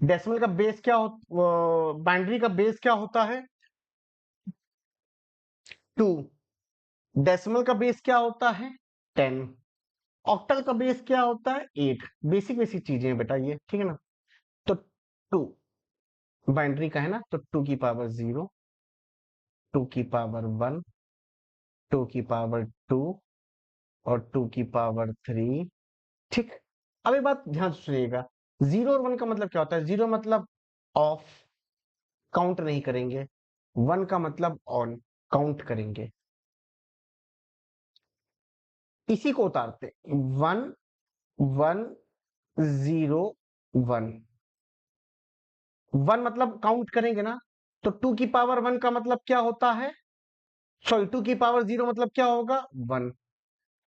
डेसिमल का बेस क्या हो, बाइनरी का बेस क्या होता है, 2। डेसिमल का बेस क्या होता है, 10। ऑक्टल का बेस क्या होता है, 8। बेसिक बेसिक चीजें हैं बेटा ये, ठीक है ना। तो 2 बाइनरी का है ना, तो 2 की पावर 0, 2 की पावर 1, 2 की पावर 2 और 2 की पावर 3, ठीक। अब एक बात ध्यान से सुनिएगा, 0 और 1 का मतलब क्या होता है, 0 मतलब ऑफ, काउंट नहीं करेंगे। 1 का मतलब ऑन, काउंट करेंगे। इसी को उतारते, 1 1 0 1। 1 मतलब काउंट करेंगे ना, तो 2 की पावर 1 का मतलब क्या होता है, सॉरी 2 की पावर 0 मतलब क्या होगा, 1।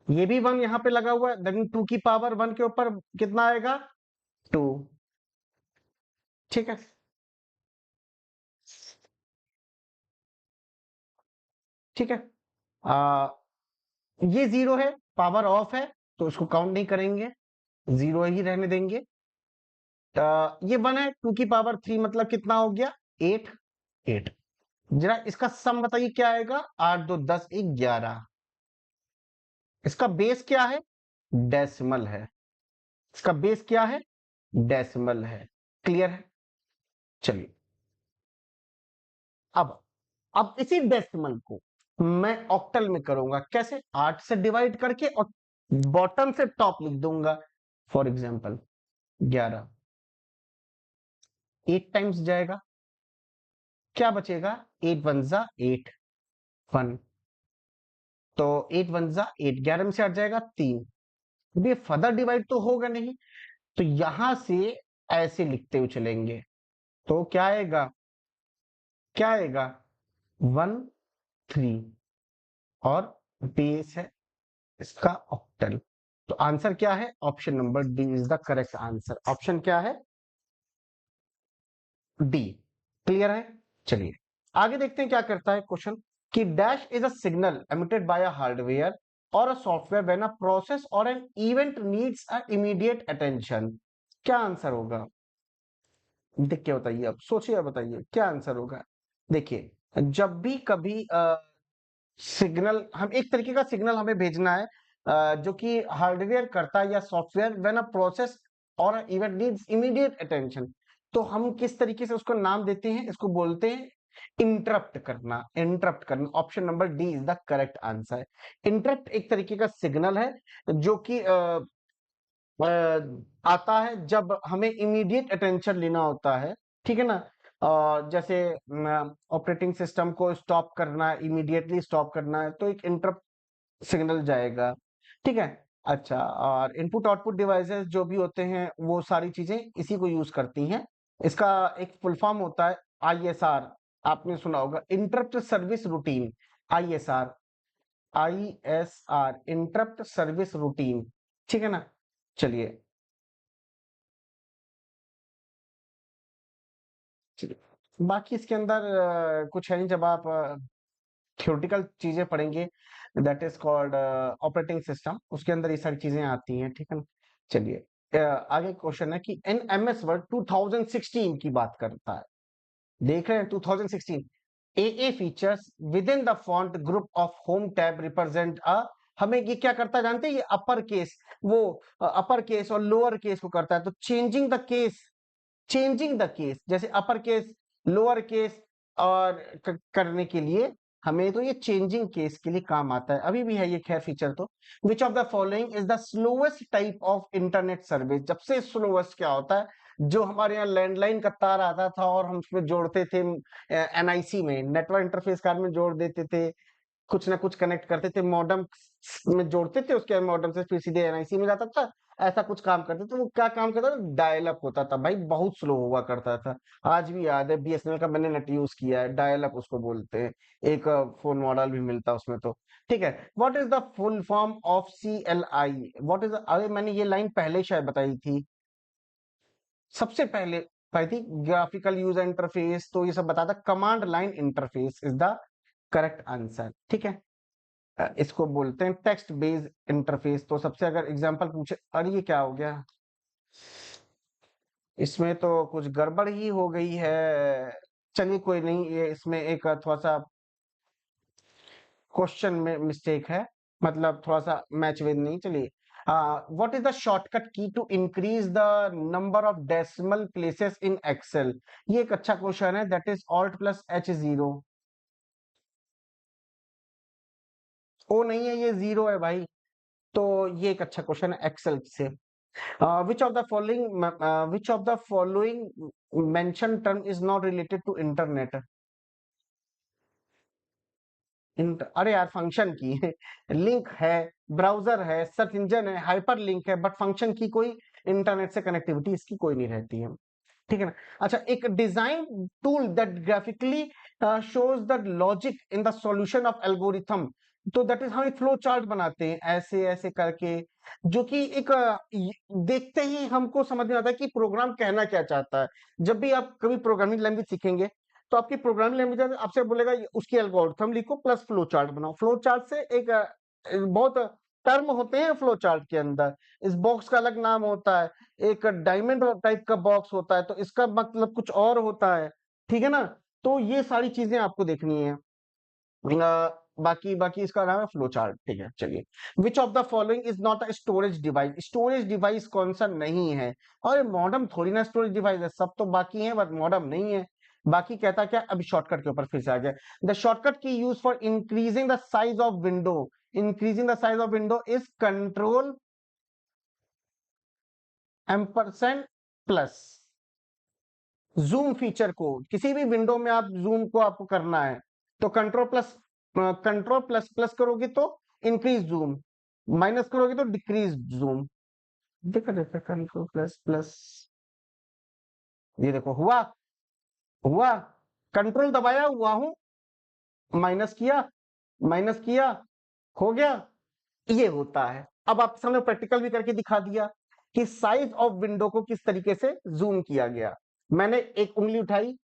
ये भी 1 यहां पे लगा हुआ है, लेकिन 2 की पावर 1 के ऊपर कितना आएगा, 2, ठीक है। ठीक है, आ, ये 0 है, पावर ऑफ है, तो इसको काउंट नहीं करेंगे, 0 ही रहने देंगे। ये 1 है, 2 की पावर 3 मतलब कितना हो गया, 8। 8, जरा इसका सम बताइए क्या आएगा, 8 2 10 11। इसका बेस क्या है, डेसिमल है। इसका बेस क्या है, डेसिमल है। क्लियर है। चलिए, अब अब इसी डेसिमल को मैं ऑक्टल में करूंगा, कैसे, 8 से डिवाइड करके और बॉटम से टॉप लिख दूंगा। फॉर एग्जाम्पल 11, 8 टाइम्स जाएगा, क्या बचेगा, 8 1 8, 1। तो 8 1 8, 11 में से हट जाएगा 3। अब ये फर्दर डिवाइड तो होगा नहीं, तो यहां से ऐसे लिखते हुए चलेंगे, तो क्या आएगा, क्या आएगा, 1 3, और बेस है इसका ऑक्टल। तो आंसर क्या है? Option number D is the correct answer. Option क्या है? डी। क्लियर है? चलिए आगे देखते हैं क्या करता है क्वेश्चन, कि dash is a signal emitted by a hardware और a software when a process और an event needs a immediate attention. क्या आंसर होगा? देख के बताइए, अब सोचिए, बताइए क्या आंसर होगा। देखिए, जब भी कभी सिग्नल, हम एक तरीके का सिग्नल हमें भेजना है जो कि हार्डवेयर करता है या सॉफ्टवेयर, व्हेन अ प्रोसेस और इवेंट नीड्स इमीडिएट अटेंशन, तो हम किस तरीके से उसको नाम देते हैं? इसको बोलते हैं इंटरप्ट करना। इंटरप्ट करना, option number D is the correct answer. Interrupt एक तरीके का सिग्नल है जो कि अ, आता है जब हमें इमीडिएट अटेंशन लेना होता है, ठीक है ना। जैसे ऑपरेटिंग सिस्टम को स्टॉप करना है, इमीडिएटली स्टॉप करना है, तो एक इंटरप्ट सिग्नल जाएगा, ठीक है। अच्छा, और इनपुट आउटपुट डिवाइसेस जो भी होते हैं वो सारी चीजें इसी को यूज करती हैं। इसका एक फुल फॉर्म होता है आईएसआर। आपने सुना होगा, interrupt service routine. ISR, ISR, interrupt service routine, ठीक है ना। चलिए, बाकी इसके अंदर कुछ है नहीं। जब आप थ्योरेटिकल चीजें पढ़ेंगे, that is called operating system, उसके अंदर ये सारी चीजें आती हैं, ठीक है ना। चलिए, आगे क्वेश्चन है कि इन एमएस वर्ड 2016 की बात करता है। देख रहे हैं 2016, a features within the font group of home tab represent a, हमें ये क्या करता है जानते हैं? ये अपर केस, वो अपर केस और लोअर केस को करता है। तो changing the case, changing the case, जैसे अपर केस, लोअर केस और करने के लिए हमें तो ये चेंजिंग केस के लिए काम आता है, अभी भी है ये खैर फीचर। तो विच of the following is the slowest type of internet service? जब से स्लोएस्ट क्या होता है? जो हमारे यहाँ लैंडलाइन का तार आता था और हम उसमें जोड़ते थे, एनआईसी में, नेटवर्क इंटरफेस कार्ड में जोड़ देते थे, कुछ ना कुछ कनेक्ट करते थे, मॉडेम में जोड़ते थे, उसके मॉडेम से फिर सीधे एनआईसी में जाता था, ऐसा कुछ काम करते थे। वो क्या काम करता था? डायल अप होता था भाई, बहुत स्लो हुआ करता था। आज भी याद है, बीएसएनएल का मैंने नेट यूज किया है, डायल अप उसको बोलते हैं। एक फोन मॉडल भी मिलता है उसमें, तो ठीक है। What is the full form of CLI? What is, अरे मैंने ये लाइन पहले शायद बताई थी, सबसे पहले बताई थी, ग्राफिकल यूजर इंटरफेस, तो ये सब बताता। Command line interface is the correct answer, ठीक है। इसको बोलते हैं टेक्स्ट बेस्ड इंटरफेस। तो सबसे अगर एग्जांपल पूछे, अरे ये क्या हो गया, इसमें तो कुछ गड़बड़ ही हो गई है। चलिए कोई नहीं, ये इसमें एक थोड़ा सा क्वेश्चन में मिस्टेक है, मतलब थोड़ा सा मैच विद नहीं। चलिए, what is the shortcut key to increase the number of decimal places in Excel? ये एक अच्छा क्वेश्चन है, दैट इज Alt+H0। ओ नहीं है, ये जीरो है भाई। तो ये एक अच्छा क्वेश्चन है एक्सेल से। which of the following which of the following mentioned term is not related to internet? अरे यार, फंक्शन की लिंक है, ब्राउजर है, सर्च इंजन है, हाइपर लिंक है, बट फंक्शन की कोई इंटरनेट से कनेक्टिविटी इसकी कोई नहीं रहती है, ठीक है ना। अच्छा, एक design tool that graphically shows the logic in the solution of algorithm, तो दैट इज, हम एक फ्लो चार्ट बनाते हैं ऐसे ऐसे करके, जो कि एक देखते ही हमको समझ में आता है कि प्रोग्राम कहना क्या चाहता है। जब भी आप कभी प्रोग्रामिंग लैंग्वेज सीखेंगे, तो आपकी प्रोग्रामिंग लैंग्वेज आपसे बोलेगा उसकी एल्गोरिथम लिखो प्लस फ्लो चार्ट बनाओ। फ्लो चार्ट से एक बहुत टर्म होते हैं फ्लो चार्ट के अंदर। इस बॉक्स का अलग नाम होता है, एक डायमंड टाइप का बॉक्स होता है, तो इसका मतलब कुछ और होता है, ठीक है ना। तो ये सारी चीजें आपको देखनी है। बाकी बाकी इसका नाम है फ्लो चार्ट, ठीक है। चलिए, विच of the following is not a storage device? Storage device कौन सा नहीं है? और मॉडम थोड़ी ना स्टोरेज डिवाइस है, सब तो बाकी है बट मॉडम नहीं है। बाकी कहता क्या, अभी शॉर्टकट के ऊपर फिर से आ गया। द शॉर्टकट की use for increasing the size of window, increasing the size of window is control ampersand plus. Zoom feature को, किसी भी विंडो में आप जूम को आपको करना है, तो कंट्रोल प्लस प्लस करोगे तो इंक्रीज जूम, माइनस करोगे तो डिक्रीज जूम। देखो देखो, कंट्रोल प्लस प्लस, ये देखो हुआ, हुआ, कंट्रोल दबाया हुआ हूं, माइनस किया, माइनस किया, हो गया, ये होता है। अब आप सामने प्रैक्टिकल भी करके दिखा दिया कि साइज ऑफ विंडो को किस तरीके से जूम किया गया। मैंने एक उंगली उठाई,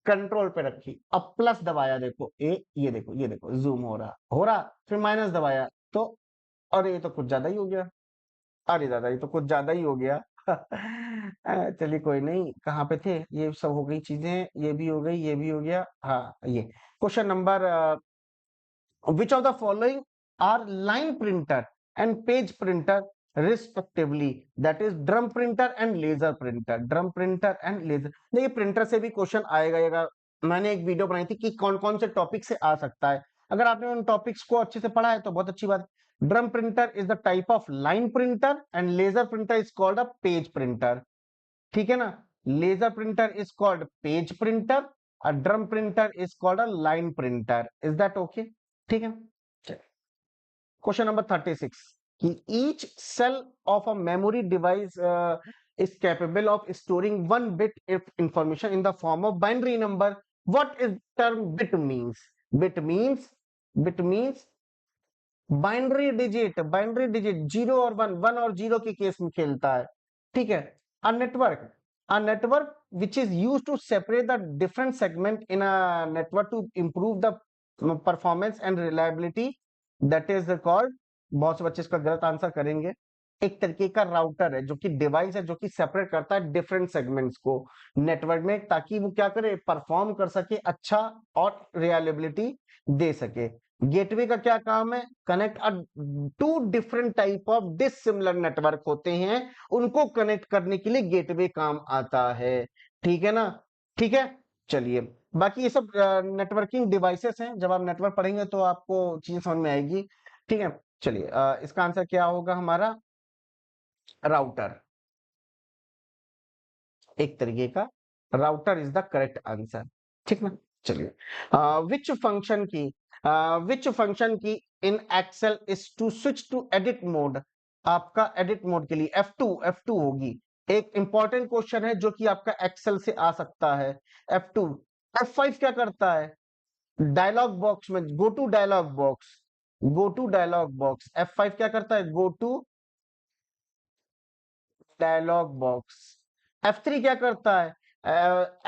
कंट्रोल पे रखी, अब प्लस दबाया, देखो ये देखो जूम हो रहा, फिर माइनस दबाया तो, और ये तो कुछ ज्यादा ही हो गया। अरे दादा ये तो कुछ ज्यादा ही हो गया। चलिए कोई नहीं, कहाँ पे थे, ये सब हो गई चीजें, ये भी हो गई, ये भी हो गया। हाँ ये question number, which of the following are line printer and page printer respectively, that is drum printer and laser printer, drum printer and laser। देखिए प्रिंटर से भी क्वेश्चन आएगा, अगर मैंने एक वीडियो बनाई थी कि कौन कौन से टॉपिक से आ सकता है, अगर आपने उन टॉपिक्स को अच्छे से पढ़ा है तो बहुत अच्छी बात। Drum printer is the type of line printer and laser printer is called a page printer, ठीक है ना। Laser printer is called page printer, a drum printer is called a line printer, is that okay? ठीक है। Question number 36 कि each cell of a memory device is capable of storing one bit if information in the form of binary number, what is term bit means? Bit means binary digit, zero और one, one और zero के case में खेलता है, ठीक है। A network which is use to separate the different segment in a network to improve the performance and reliability, that is called, बहुत से बच्चे इसका गलत आंसर करेंगे, एक तरीके का राउटर है जो कि डिवाइस है जो कि सेपरेट करता है डिफरेंट सेगमेंट्स को नेटवर्क में, ताकि वो क्या करे, परफॉर्म कर सके अच्छा और रिलायबिलिटी दे सके। गेटवे का क्या काम है, connect to different type of dissimilar network होते हैं, उनको कनेक्ट करने के लिए गेटवे काम आता है, ठीक है ना। ठीक है, चलिए बाकी ये सब नेटवर्किंग डिवाइसेस हैं, जब आप नेटवर्क पढ़ेंगे तो आपको चीजें समझ में आएगी, ठीक है। चलिए इसका आंसर क्या होगा हमारा, राउटर, एक तरीके का router is the correct answer, ठीक ना। चलिए which function key in Excel is to switch to edit mode, आपका एडिट मोड के लिए F2 होगी। एक इंपॉर्टेंट क्वेश्चन है जो कि आपका एक्सेल से आ सकता है, F2। F5 क्या करता है, डायलॉग बॉक्स में go to dialogue box, F5 क्या करता है, go to dialogue box. F3 क्या करता है,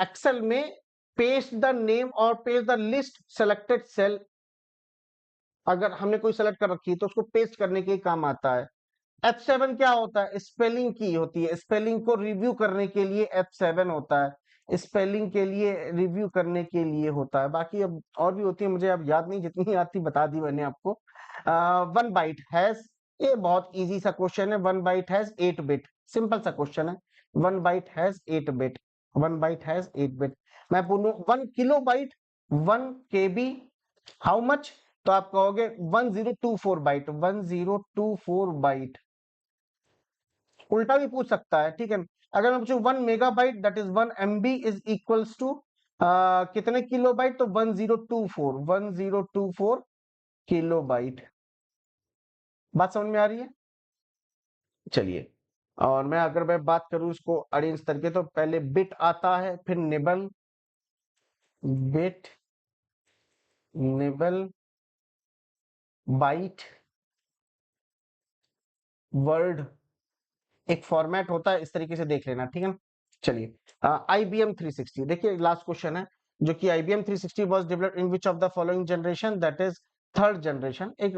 एक्सेल में पेस्ट द नेम और paste the list selected cell, अगर हमने कोई सेलेक्ट कर रखी है तो उसको पेस्ट करने के काम आता है। F7 क्या होता है, स्पेलिंग की होती है, स्पेलिंग को रिव्यू करने के लिए F7 होता है, स्पेलिंग के लिए रिव्यू करने के लिए होता है, बाकी अब और भी होती है, मुझे अब याद नहीं, जितनी आती बता दी मैंने आपको। वन बाइट हैज, ये बहुत इजी सा क्वेश्चन है, one byte has 8 bit, simple सा क्वेश्चन है, one byte has 8 bit, one byte has 8 bit. मैं बोलूं 1 kilo byte, 1 KB, how much, तो आप कहोगे 1024 बाइट, 1024 बाइट। उल्टा भी पूछ सकता है, ठीक है। अगर मैं पूछूं 1 megabyte that is 1 MB is equals to कितने किलोबाइट, तो 1024 किलोबाइट। बात समझ में आ रही है? चलिए, और मैं अगर मैं बात करूं इसको अरेंज करके, तो पहले बिट आता है, फिर nibble, bit, nibble, byte, word, एक फॉर्मेट होता है, इस तरीके से देख लेना, ठीक है ना। चलिए IBM 360, देखिए लास्ट क्वेश्चन है, जो कि IBM 360 was developed in which of the following generation, that is third generation. एक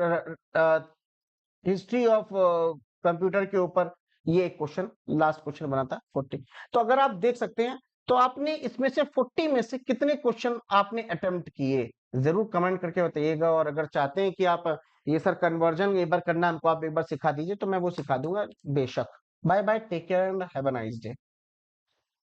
हिस्ट्री ऑफ कंप्यूटर के ऊपर ये एक क्वेश्चन, लास्ट क्वेश्चन बना था 40। तो अगर आप देख सकते हैं, तो आपने इसमें से 40 में से कितने क्वेश्चन आपने अटेम्प्ट किए, जरूर कमेंट करके बताइएगा। और अगर चाहते हैं कि आप ये सर कन्वर्जन एक बार करना हमको, आप एक बार सिखा दीजिए, तो मैं वो सिखा दूंगा बेशक। Bye bye, take care and have a nice day.